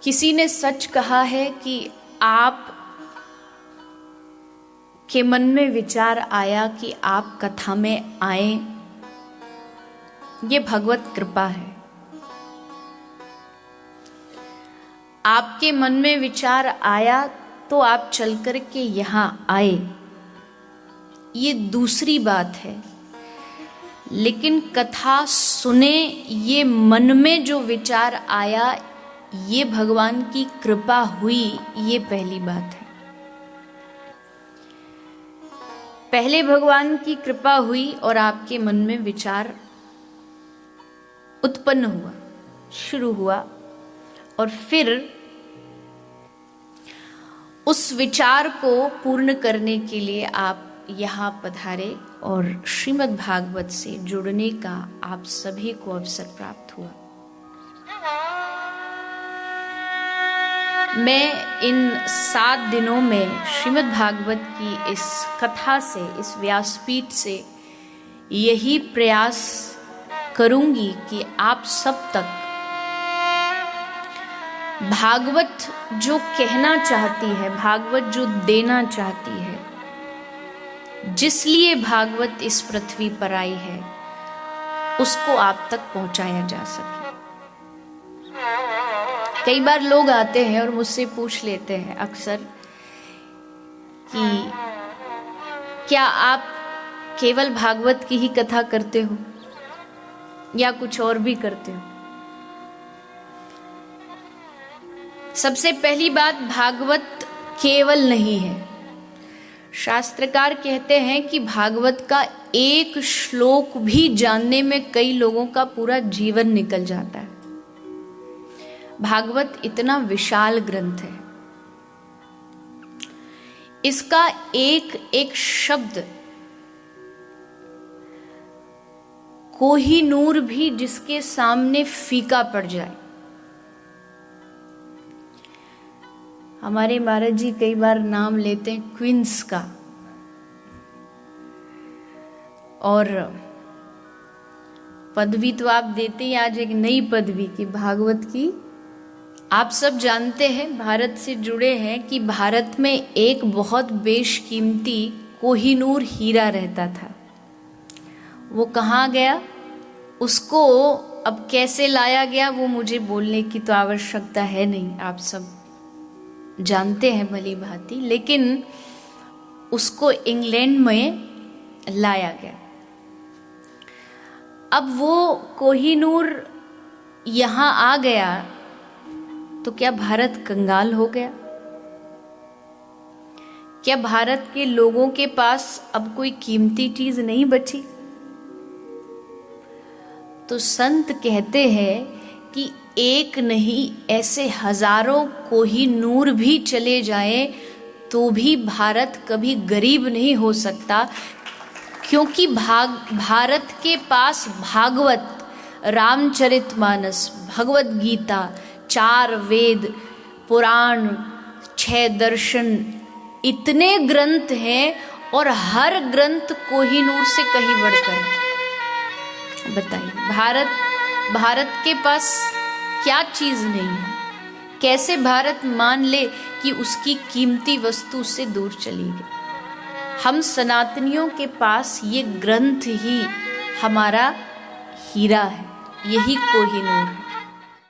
किसी ने सच कहा है कि आप के मन में विचार आया कि आप कथा में आए, ये भगवत कृपा है। आपके मन में विचार आया तो आप चल कर के यहां आए, ये दूसरी बात है। लेकिन कथा सुने, ये मन में जो विचार आया, ये भगवान की कृपा हुई, ये पहली बात है। पहले भगवान की कृपा हुई और आपके मन में विचार उत्पन्न हुआ, शुरू हुआ, और फिर उस विचार को पूर्ण करने के लिए आप यहाँ पधारे और श्रीमद् भागवत से जुड़ने का आप सभी को अवसर प्राप्त हुआ। मैं इन 7 दिनों में श्रीमद् भागवत की इस कथा से, इस व्यासपीठ से यही प्रयास करूंगी कि आप सब तक भागवत जो कहना चाहती है, भागवत जो देना चाहती है, जिसलिए भागवत इस पृथ्वी पर आई है, उसको आप तक पहुंचाया जा सके। कई बार लोग आते हैं और मुझसे पूछ लेते हैं अक्सर कि क्या आप केवल भागवत की ही कथा करते हो या कुछ और भी करते हो। सबसे पहली बात, भागवत केवल नहीं है। शास्त्रकार कहते हैं कि भागवत का एक श्लोक भी जानने में कई लोगों का पूरा जीवन निकल जाता है। भागवत इतना विशाल ग्रंथ है, इसका एक एक शब्द कोहिनूर भी जिसके सामने फीका पड़ जाए। हमारे महाराज जी कई बार नाम लेते हैं क्वींस का, और पदवी तो आप देते ही, आज एक नई पदवी की भागवत की। आप सब जानते हैं, भारत से जुड़े हैं, कि भारत में एक बहुत बेशकीमती कोहिनूर हीरा रहता था। वो कहाँ गया, उसको अब कैसे लाया गया, वो मुझे बोलने की तो आवश्यकता है नहीं, आप सब जानते हैं भली भांति। लेकिन उसको इंग्लैंड में लाया गया। अब वो कोहिनूर यहां आ गया तो क्या भारत कंगाल हो गया? क्या भारत के लोगों के पास अब कोई कीमती चीज नहीं बची? तो संत कहते हैं कि एक नहीं, ऐसे हजारों कोहिनूर भी चले जाएं तो भी भारत कभी गरीब नहीं हो सकता, क्योंकि भारत के पास भागवत, रामचरितमानस, भगवत गीता, 4 वेद, पुराण, 6 दर्शन, इतने ग्रंथ हैं, और हर ग्रंथ कोहिनूर से कहीं बढ़कर। बताइए, भारत के पास क्या चीज नहीं है? कैसे भारत मान ले कि उसकी कीमती वस्तु से दूर चली गई? हम सनातनियों के पास ये ग्रंथ ही हमारा हीरा है, यही कोहिनूर है।